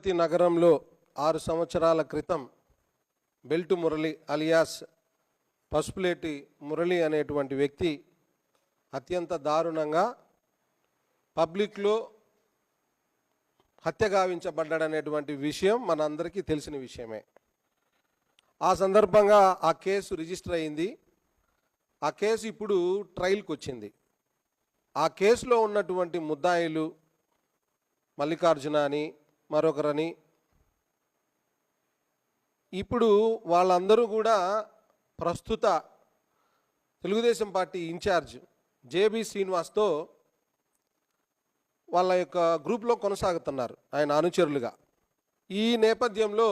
తిరుపతి నగరంలో 6 సంవత్సరాల క్రితం బెల్టు మురళి అలియాస్ పసుపులేటి మురళి అనేటువంటి వ్యక్తి అత్యంత దారుణంగా పబ్లిక్లో హత్యగావించబడ్డాడనేటువంటి విషయం మనందరికీ తెలిసిన విషయమే. ఆ సందర్భంగా ఆ కేసు రిజిస్టర్ అయింది. ఆ కేసు ఇప్పుడు ట్రయల్కి వచ్చింది. ఆ కేసులో ఉన్నటువంటి ముద్దాయిలు మల్లికార్జున అని మరొకరని, ఇప్పుడు వాళ్ళందరూ కూడా ప్రస్తుత తెలుగుదేశం పార్టీ ఇన్ఛార్జ్ జేబీ శ్రీనివాస్తో వాళ్ళ యొక్క గ్రూప్లో కొనసాగుతున్నారు ఆయన అనుచరులుగా. ఈ నేపథ్యంలో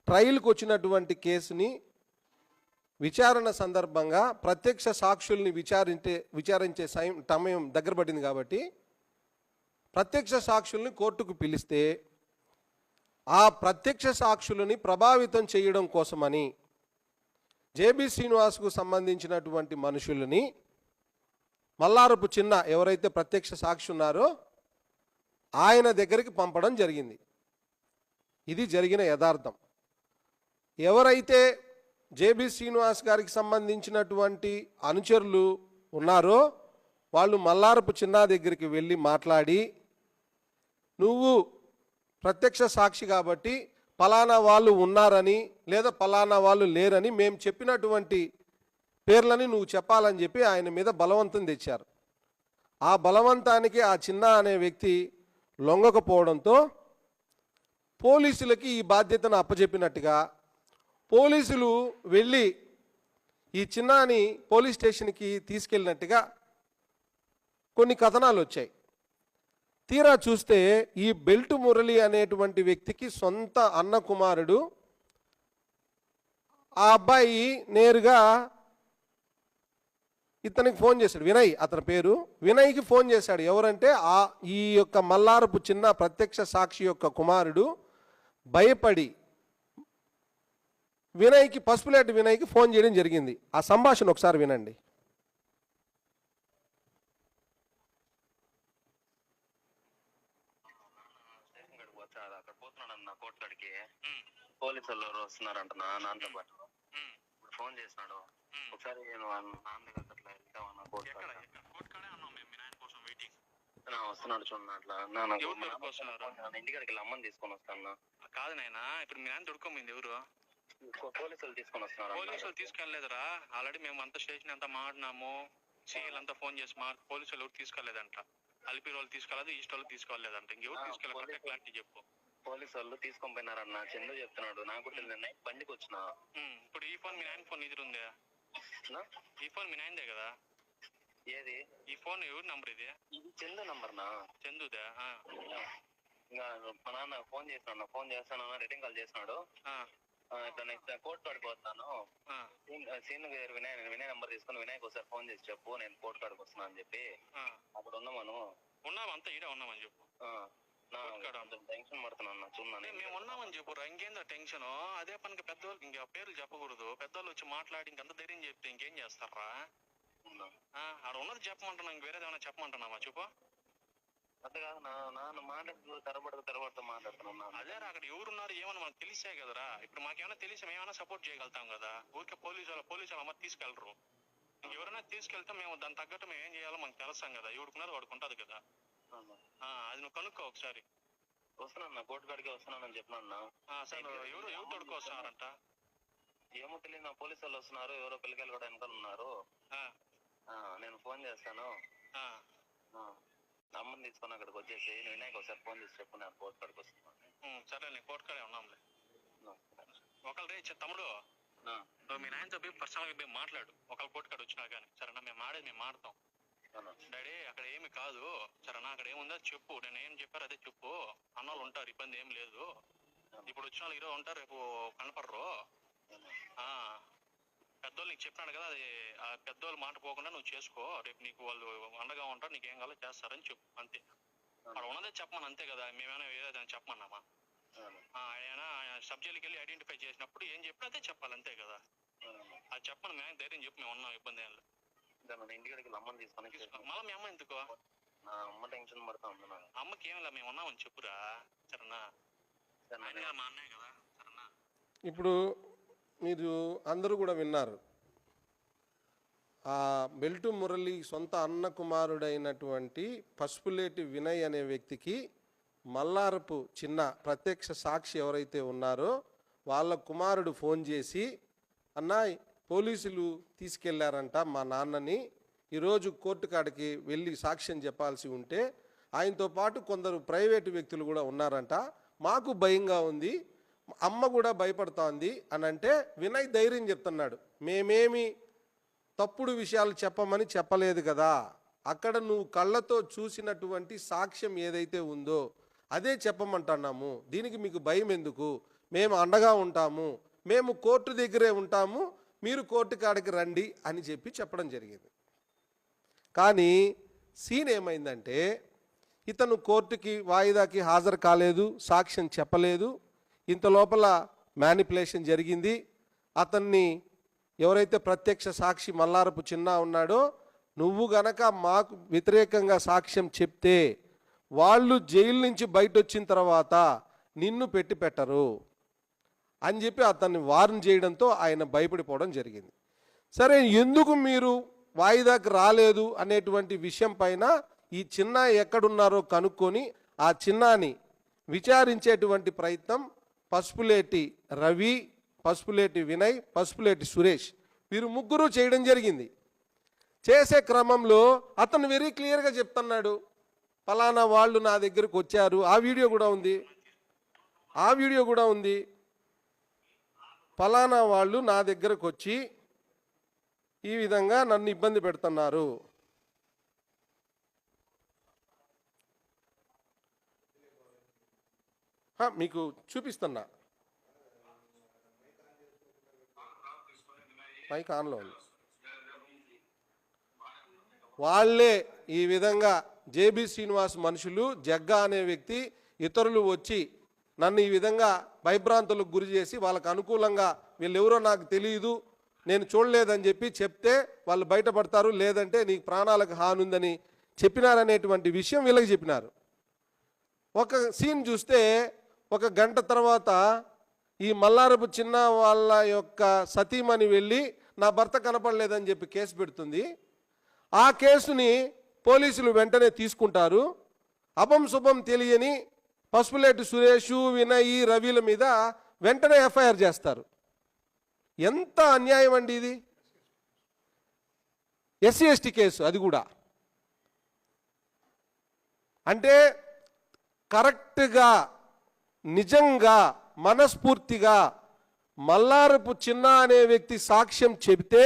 ట్రయల్కి వచ్చినటువంటి కేసుని విచారణ సందర్భంగా ప్రత్యక్ష సాక్షుల్ని విచారించే సమయం దగ్గర పడింది కాబట్టి ప్రత్యక్ష సాక్షుల్ని కోర్టుకు పిలిస్తే ఆ ప్రత్యక్ష సాక్షులని ప్రభావితం చేయడం కోసమని జేబీ శ్రీనివాస్కు సంబంధించినటువంటి మనుషులని మల్లారపు చిన్న ఎవరైతే ప్రత్యక్ష సాక్షి ఉన్నారో ఆయన దగ్గరికి పంపడం జరిగింది. ఇది జరిగిన యథార్థం. ఎవరైతే జేబీ శ్రీనివాస్ గారికి సంబంధించినటువంటి అనుచరులు ఉన్నారో వాళ్ళు మల్లారపు చిన్న దగ్గరికి వెళ్ళి మాట్లాడి, నువ్వు ప్రత్యక్ష సాక్షి కాబట్టి పలానా వాళ్ళు ఉన్నారని లేదా పలానా వాళ్ళు లేరని మేము చెప్పినటువంటి పేర్లని నువ్వు చెప్పాలని చెప్పి ఆయన మీద బలవంతం తెచ్చారు. ఆ బలవంతానికి ఆ చిన్న అనే వ్యక్తి లొంగకపోవడంతో పోలీసులకి ఈ బాధ్యతను అప్పచెప్పినట్టుగా పోలీసులు వెళ్ళి ఈ చిన్నాని పోలీస్ స్టేషన్కి తీసుకెళ్ళినట్టుగా కొన్ని కథనాలు వచ్చాయి. తీరా చూస్తే ఈ బెల్టు మురళి అనేటువంటి వ్యక్తికి సొంత అన్న కుమారుడు. ఆ అబ్బాయి నేరుగా ఇతనికి ఫోన్ చేశాడు. వినయ్ అతని పేరు. వినయ్కి ఫోన్ చేశాడు. ఎవరంటే ఈ యొక్క మల్లారపు చిన్న ప్రత్యక్ష సాక్షి యొక్క కుమారుడు భయపడి వినయ్కి పసుపులేటి వినయ్కి ఫోన్ చేయడం జరిగింది. ఆ సంభాషణ ఒకసారి వినండి. పోలీసు వాళ్ళు వస్తున్నారంట నాన్నతో పాటు. ఇప్పుడు ఫోన్ చేసినాడు. ఒకసారి నేను నాన్న దగ్గర అట్లా వెళ్తామన్నా వస్తున్నాడు చూడండి. అట్లా ఇంటికాడికి వెళ్ళి అమ్మని తీసుకొని వస్తాను. కాదు నాయనా, ఇప్పుడు మీ నాన్న దొడుకోమైంది ఎవరు? పోలీసులు తీసుకొని వస్తున్నారు. పోలీసులు తీసుకెళ్లేదురా, ఆల్రెడీ మేము అంతా స్టేషన్ అంతా మాట్లాడినాము. సీఎల్ అంతా ఫోన్ చేసి పోలీసులు ఎవరు తీసుకెళ్లేదంట. అల్పి వాళ్ళు తీసుకెళ్ళదు, ఈస్ట్ వాళ్ళు తీసుకోలేదంట. ఇంకెవరు తీసుకెళ్ళాలి క్లారిటీ చెప్పు. పోలీసు వాళ్ళు తీసుకొని పోయినారన్న చందు చెప్తున్నాడు. నాకు కూడా తెలియదు. బండికి వచ్చిన ఇప్పుడు ఈ ఫోన్ మీ నాయన ఫోన్ ఇది ఉందా? ఈ ఫోన్ మీ నాయనదే కదా? ఏది ఈ ఫోన్ ఎవరి నంబర్? ఇది చందు నంబర్ నా? చందుదా? ఇంకా మా నాన్న ఫోన్ చేసినాడు. ఫోన్ చేస్తాను రిటర్న్ కాల్ చేసినాడు. ఇట్లా నెక్స్ట్ కోర్టు కాడికి వస్తాను, సీన్ వినయ్ నంబర్ తీసుకుని వినయ్కి ఒకసారి ఫోన్ చేసి చెప్పు నేను కోర్టు కాడికి వస్తున్నా అని చెప్పి. అక్కడ ఉన్నాం అంతా ఈడే ఉన్నామని చెప్పు. టెన్షన్ పడుతున్నా చూడండి. మేము ఉన్నామని చెప్పు. ఇంకేందో టెన్షన్? అదే పనికి పెద్దవాళ్ళకి ఇంకా పేర్లు చెప్పకూడదు. పెద్దవాళ్ళు వచ్చి మాట్లాడి ఇంకంత ధైర్యం చెప్తే ఇంకేం చేస్తారా? ఆడ ఉన్నది చెప్పమంటున్నా, ఇంక వేరేది ఏమైనా చెప్పమంటున్నావా? చెప్పు. అదే కాదు నాన్న మాట్లాడుతూ తరబడుతూ మాట్లాడుతున్నా. అదే అక్కడ ఎవరున్నారు ఏమన్నా మనకు తెలిసే కదరా. ఇప్పుడు మాకేమైనా తెలిసి మేమైనా సపోర్ట్ చేయగలుగుతాం కదా. ఊరికే పోలీసు వాళ్ళు అమ్మ తీసుకెళ్లరు. ఎవరైనా తీసుకెళ్తే మేము దాని తగ్గట్టు మేము ఏం చేయాలో మనకు తెలుస్తాం కదా. ఎవడుకున్నది వాడుకుంటది కదా. అది నువ్వు కనుక్కో ఒకసారి. వస్తున్నా కోర్టు కాడికి వస్తున్నానని చెప్పినా. ఎవరు తోడుకు వస్తున్నారంట? ఏమో తెలియదు. నా పోలీసు వాళ్ళు వస్తున్నారు. ఎవరో పిల్లకాయలు కూడా వెనకాల ఉన్నారు. నేను ఫోన్ చేస్తాను. అమ్మని తీసుకొని అక్కడికి వచ్చేసి నేను వినాయక ఒకసారి ఫోన్ చేసి చెప్పు నేను కోర్టు కాడికి వస్తున్నాను. సరే నేను కోర్టు కాడే ఉన్నాంలే. ఒకళ్ళు రే తమ్ముడు, నువ్వు మీ నాయనతో పోయి పర్సనల్గా పోయి మాట్లాడు. ఒకళ్ళు కోర్టు కాడ వచ్చినా కానీ. సరేనా, మేము మాడతాం. డాడీ అక్కడ ఏమి కాదు సరేనా, అక్కడ ఏముందో చెప్పు. నేను ఏం చెప్పారు అదే చెప్పు. అన్నోళ్ళు ఉంటారు, ఇబ్బంది ఏం లేదు. ఇప్పుడు వచ్చిన వాళ్ళు ఈరోజు ఉంటారు, రేపు కనపడరు. పెద్దోళ్ళు నీకు చెప్పినాడు కదా, అది ఆ పెద్దోళ్ళు మాట పోకుండా నువ్వు చేసుకో. రేపు నీకు వాళ్ళు అండగా ఉంటారు, నీకు ఏం కావాలో చేస్తారని చెప్పు. అంతే. అక్కడ ఉన్నదే చెప్పమని అంతే కదా. మేమైనా వేరేదని చెప్పమన్నామా? ఆయన సబ్జెక్ట్కి వెళ్ళి ఐడెంటిఫై చేసినప్పుడు ఏం చెప్పినా అదే చెప్పాలి అంతే కదా. అది చెప్పమని మేము ధైర్యం చెప్పు. మేము ఉన్నాం, ఇబ్బంది ఏం లేదు. ఇంటికి అమ్మని తీసుకొని మళ్ళీ మీ అమ్మ ఎందుకో? అమ్మ టెన్షన్ పడతా ఉంది. అమ్మకి ఏమి లేదు, మేము ఉన్నామని చెప్పురా. సరేనా? మా అన్నయ్య కదా సరేనా. ఇప్పుడు మీరు అందరూ కూడా విన్నారు, ఆ బెల్టు మురళి సొంత అన్న కుమారుడైనటువంటి పసుపులేటి వినయ్ అనే వ్యక్తికి మల్లారపు చిన్న ప్రత్యక్ష సాక్షి ఎవరైతే ఉన్నారో వాళ్ళ కుమారుడు ఫోన్ చేసి, అన్న పోలీసులు తీసుకెళ్లారంట మా నాన్నని, ఈరోజు కోర్టు కాడికి వెళ్ళి సాక్ష్యం చెప్పాల్సి ఉంటే ఆయనతో పాటు కొందరు ప్రైవేటు వ్యక్తులు కూడా ఉన్నారంట, మాకు భయంగా ఉంది, అమ్మ కూడా భయపడుతోంది అని అంటే వినయ్ ధైర్యం చెప్తున్నాడు, మేమేమి తప్పుడు విషయాలు చెప్పమని చెప్పలేదు కదా, అక్కడ నువ్వు కళ్ళతో చూసినటువంటి సాక్ష్యం ఏదైతే ఉందో అదే చెప్పమంటున్నాము, దీనికి మీకు భయం ఎందుకు, మేము అండగా ఉంటాము, మేము కోర్టు దగ్గరే ఉంటాము, మీరు కోర్టు కాడికి రండి అని చెప్పడం జరిగింది. కానీ సీన్ ఏమైందంటే ఇతను కోర్టుకి వాయిదాకి హాజరు కాలేదు, సాక్ష్యం చెప్పలేదు, ఇంత లోపల మ్యానిపులేషన్ జరిగింది. అతన్ని ఎవరైతే ప్రత్యక్ష సాక్షి మల్లారపు చిన్న ఉన్నాడో, నువ్వు గనక మాకు వ్యతిరేకంగా సాక్ష్యం చెప్తే వాళ్ళు జైలు నుంచి బయట వచ్చిన తర్వాత నిన్ను పెట్టరు అని చెప్పి అతన్ని వార్న్ చేయడంతో ఆయన భయపడిపోవడం జరిగింది. సరే, ఎందుకు మీరు వాయిదాకి రాలేదు అనేటువంటి విషయం పైన ఈ చిన్న ఎక్కడున్నారో కనుక్కొని ఆ చిన్నాని విచారించేటువంటి ప్రయత్నం పసుపులేటి రవి, పసుపులేటి వినయ్, పసుపులేటి సురేష్ వీరు ముగ్గురు చేయడం జరిగింది. చేసే క్రమంలో అతను వెరీ క్లియర్గా చెప్తున్నాడు, ఫలానా వాళ్ళు నా దగ్గరకు వచ్చారు, ఆ వీడియో కూడా ఉంది, ఫలానా వాళ్ళు నా దగ్గరకు వచ్చి ఈ విధంగా నన్ను ఇబ్బంది పెడుతున్నారు, మీకు చూపిస్తున్నా, మైక్ ఆన్లో ఉంది. వాళ్ళే ఈ విధంగా జేబీ శ్రీనివాస్ మనుషులు, జగ్గా అనే వ్యక్తి, ఇతరులు వచ్చి నన్ను ఈ విధంగా భయభ్రాంతులకు గురి చేసి వాళ్ళకు అనుకూలంగా వీళ్ళెవరో నాకు తెలియదు, నేను చూడలేదని చెప్తే వాళ్ళు బయటపడతారు, లేదంటే నీకు ప్రాణాలకు హాని ఉందని చెప్పినారనేటువంటి విషయం వీళ్ళకి చెప్పినారు. ఒక సీన్ చూస్తే ఒక గంట తర్వాత ఈ మల్లారపు చిన్న వాళ్ళ యొక్క సతీమణి వెళ్ళి నా భర్త కనపడలేదని చెప్పి కేసు పెడుతుంది. ఆ కేసుని పోలీసులు వెంటనే తీసుకుంటారు. అభం శుభం తెలియని పసుపులేటి సురేష్, వినయ్, రవిల మీద వెంటనే ఎఫ్ఐఆర్ చేస్తారు. ఎంత అన్యాయం అండి ఇది! ఎస్సీ ఎస్టీ కేసు, అది కూడా అంటే కరెక్ట్గా నిజంగా మనస్ఫూర్తిగా మల్లారపు చిన్న అనే వ్యక్తి సాక్ష్యం చెబితే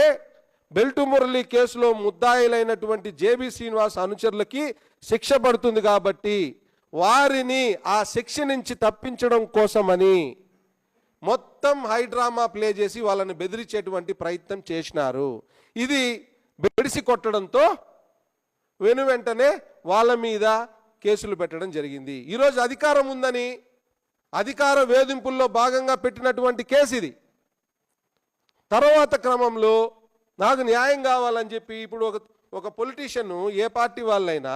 బెల్టు మురళి కేసులో ముద్దాయిలైనటువంటి జేబీ శ్రీనివాస్ అనుచరులకి శిక్ష పడుతుంది కాబట్టి వారిని ఆ శిక్ష నుంచి తప్పించడం కోసమని మొత్తం హైడ్రామా ప్లే చేసి వాళ్ళని బెదిరించేటువంటి ప్రయత్నం చేసినారు. ఇది బెడిసి కొట్టడంతో వెంటనే వాళ్ళ మీద కేసులు పెట్టడం జరిగింది. ఈరోజు అధికారం ఉందని అధికార వేధింపుల్లో భాగంగా పెట్టినటువంటి కేసు ఇది. తర్వాత క్రమంలో నాకు న్యాయం కావాలని చెప్పి ఇప్పుడు ఒక పొలిటీషియన్, ఏ పార్టీ వాళ్ళైనా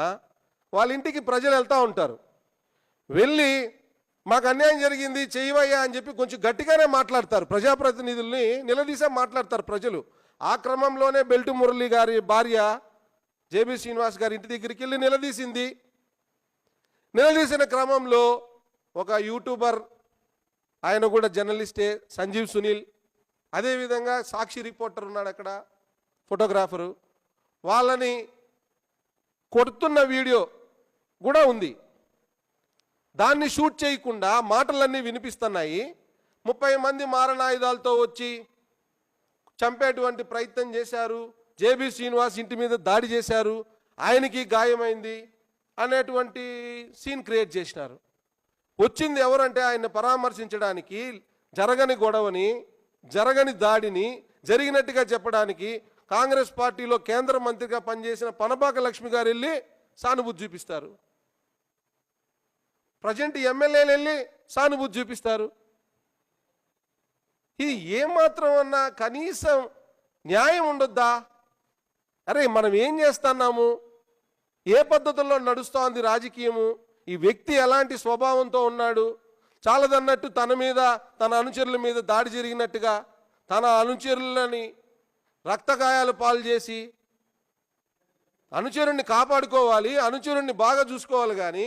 వాళ్ళ ఇంటికి ప్రజలు వెళ్తూ ఉంటారు, వెళ్ళి మాకు అన్యాయం జరిగింది చెయ్యవయ్యా అని చెప్పి కొంచెం గట్టిగానే మాట్లాడతారు, ప్రజాప్రతినిధుల్ని నిలదీసే మాట్లాడతారు ప్రజలు. ఆ క్రమంలోనే బెల్టు మురళి గారి భార్య జేబీ శ్రీనివాస్ గారి ఇంటి దగ్గరికి వెళ్ళి నిలదీసింది. నిలదీసిన క్రమంలో ఒక యూట్యూబర్, ఆయన కూడా జర్నలిస్టే, సంజీవ్ సునీల్, అదేవిధంగా సాక్షి రిపోర్టర్ ఉన్నాడు అక్కడ, ఫోటోగ్రాఫరు, వాళ్ళని కొడుతున్న వీడియో కూడా ఉంది. దాన్ని షూట్ చేయకుండా మాటలన్నీ వినిపిస్తున్నాయి. 30 మంది మారణాయుధాలతో వచ్చి చంపేటువంటి ప్రయత్నం చేశారు, జేబీ శ్రీనివాస్ ఇంటి మీద దాడి చేశారు, ఆయనకి గాయమైంది అనేటువంటి సీన్ క్రియేట్ చేసినారు. వచ్చింది ఎవరంటే ఆయన పరామర్శించడానికి, జరగని గొడవని, జరగని దాడిని జరిగినట్టుగా చెప్పడానికి కాంగ్రెస్ పార్టీలో కేంద్ర మంత్రిగా పనిచేసిన పనబాక లక్ష్మి గారు వెళ్ళి సానుభూతి చూపిస్తారు, ప్రజెంట్ ఎమ్మెల్యేలు వెళ్ళి సానుభూతి చూపిస్తారు. ఇది ఏమాత్రం అన్నా కనీసం న్యాయం ఉండొద్దా? అరే, మనం ఏం చేస్తున్నాము, ఏ పద్ధతుల్లో నడుస్తోంది రాజకీయము, ఈ వ్యక్తి ఎలాంటి స్వభావంతో ఉన్నాడు, చాలదన్నట్టు తన మీద తన అనుచరుల మీద దాడి జరిగినట్టుగా తన అనుచరులని రక్తగాయాలు పాలు చేసి అనుచరుణ్ణి కాపాడుకోవాలి, అనుచరుణ్ణి బాగా చూసుకోవాలి. కానీ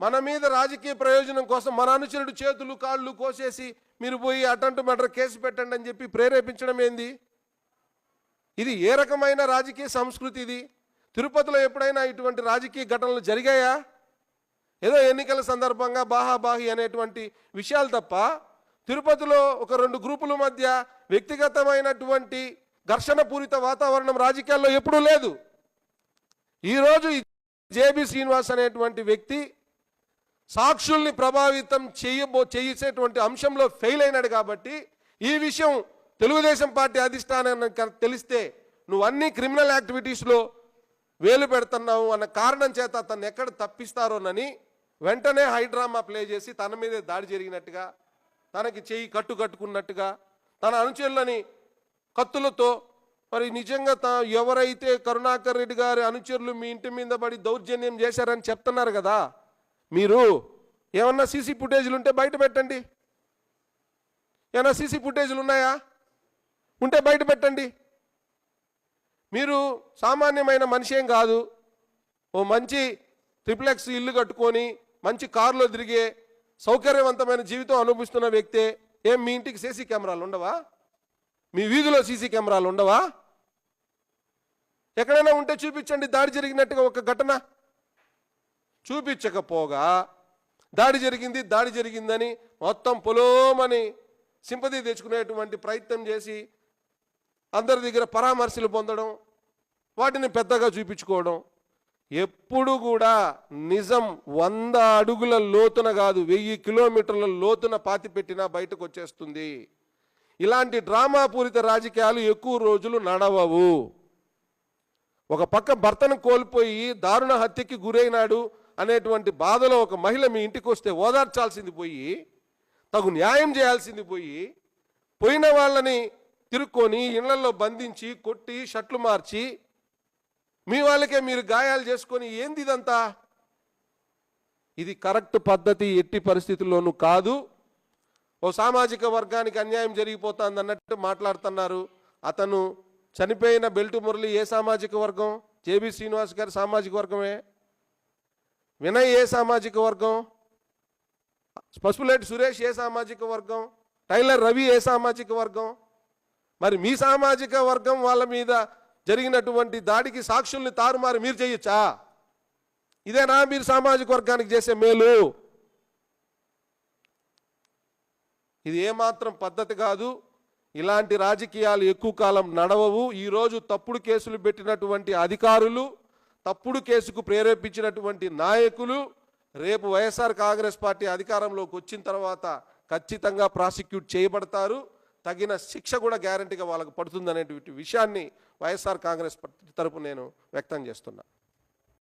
మన మీద రాజకీయ ప్రయోజనం కోసం మన అనుచరుడు చేతులు కాళ్ళు కోసేసి మీరు పోయి అటెంప్ట్ మర్డర్ కేసు పెట్టండి అని చెప్పి ప్రేరేపించడం ఏంది? ఇది ఏ రకమైన రాజకీయ సంస్కృతి ఇది? తిరుపతిలో ఎప్పుడైనా ఇటువంటి రాజకీయ ఘటనలు జరిగాయా? ఏదో ఎన్నికల సందర్భంగా బాహాబాహి అనేటువంటి విషయాలు తప్ప తిరుపతిలో ఒక 2 గ్రూపుల మధ్య వ్యక్తిగతమైనటువంటి ఘర్షణ పూరిత వాతావరణం రాజకీయాల్లో ఎప్పుడూ లేదు. ఈరోజు జేబీ శ్రీనివాస్ అనేటువంటి వ్యక్తి సాక్షుల్ని ప్రభావితం చేసేటువంటి అంశంలో ఫెయిల్ అయినాడు కాబట్టి ఈ విషయం తెలుగుదేశం పార్టీ అధిష్టానానికి తెలిస్తే నువ్వు అన్ని క్రిమినల్ యాక్టివిటీస్లో వేలు పెడుతున్నావు అన్న కారణం చేత అతన్ని ఎక్కడ తప్పిస్తారోనని వెంటనే హైడ్రామా ప్లే చేసి తన మీదే దాడి జరిగినట్టుగా, తనకి చెయ్యి కట్టుకున్నట్టుగా, తన అనుచరులని కత్తులతో, మరి నిజంగా ఎవరైతే కరుణాకర్ రెడ్డి గారి అనుచరులు మీ ఇంటి మీద పడి దౌర్జన్యం చేశారని చెప్తున్నారు కదా, మీరు ఏమన్నా సీసీ ఫుటేజ్లు ఉంటే బయట పెట్టండి. ఏమన్నా సీసీ ఫుటేజ్లు ఉన్నాయా? ఉంటే బయట పెట్టండి. మీరు సామాన్యమైన మనిషి ఏం కాదు. ఓ మంచి ట్రిప్లెక్స్ ఇల్లు కట్టుకొని మంచి కారులో తిరిగే సౌకర్యవంతమైన జీవితం అనుభవిస్తున్న వ్యక్తే. ఏం మీ ఇంటికి సీసీ కెమెరాలు ఉండవా? మీ వీధిలో సీసీ కెమెరాలు ఉండవా? ఎక్కడైనా ఉంటే చూపించండి. దాడి జరిగినట్టుగా ఒక ఘటన చూపించకపోగా దాడి జరిగిందని మొత్తం పొలోమని సింపతి తెచ్చుకునేటువంటి ప్రయత్నం చేసి అందరి దగ్గర పరామర్శలు పొందడం, వాటిని పెద్దగా చూపించుకోవడం. ఎప్పుడు కూడా నిజం 100 అడుగుల లోతున కాదు, 1000 కిలోమీటర్ల లోతున పాతిపెట్టినా బయటకు వచ్చేస్తుంది. ఇలాంటి డ్రామాపూరిత రాజకీయాలు ఎక్కువ రోజులు నడవవు. ఒక పక్క భర్తను కోల్పోయి దారుణ హత్యకి గురైనాడు అనేటువంటి బాధలో ఒక మహిళ మీ ఇంటికి వస్తే ఓదార్చాల్సింది పోయి, తగు న్యాయం చేయాల్సింది పోయి, పోయిన వాళ్ళని తిరుక్కొని ఇళ్లలో బంధించి కొట్టి షర్ట్లు మార్చి మీ వాళ్ళకే మీరు గాయాలు చేసుకొని ఏంది ఇదంతా? ఇది కరెక్ట్ పద్ధతి ఎట్టి పరిస్థితుల్లోనూ కాదు. ఓ సామాజిక వర్గానికి అన్యాయం జరిగిపోతుంది అన్నట్టు మాట్లాడుతున్నారు. అతను చనిపోయిన బెల్టు మురళి ఏ సామాజిక వర్గం? జేబీ శ్రీనివాస్ గారి సామాజిక వర్గమే. వినయ్ ఏ సామాజిక వర్గం? పసుపులేటి సురేష్ ఏ సామాజిక వర్గం? టైలర్ రవి ఏ సామాజిక వర్గం? మరి మీ సామాజిక వర్గం వాళ్ళ మీద జరిగినటువంటి దాడికి సాక్షుల్ని తారుమారు మీరు చేయొచ్చా? ఇదేనా మీరు సామాజిక వర్గానికి చేసే మేలు? ఇది ఏమాత్రం పద్ధతి కాదు. ఇలాంటి రాజకీయాలు ఎక్కువ కాలం నడవవు. ఈరోజు తప్పుడు కేసులు పెట్టినటువంటి అధికారులు, తప్పుడు కేసుకు ప్రేరేపించినటువంటి నాయకులు రేపు వైఎస్ఆర్ కాంగ్రెస్ పార్టీ అధికారంలోకి వచ్చిన తర్వాత ఖచ్చితంగా ప్రాసిక్యూట్ చేయబడతారు. తగిన శిక్ష కూడా గ్యారంటీగా వాళ్ళకు పడుతుందనేటువంటి విషయాన్ని వైఎస్ఆర్ కాంగ్రెస్ పార్టీ తరపున నేను వ్యక్తం చేస్తున్నా.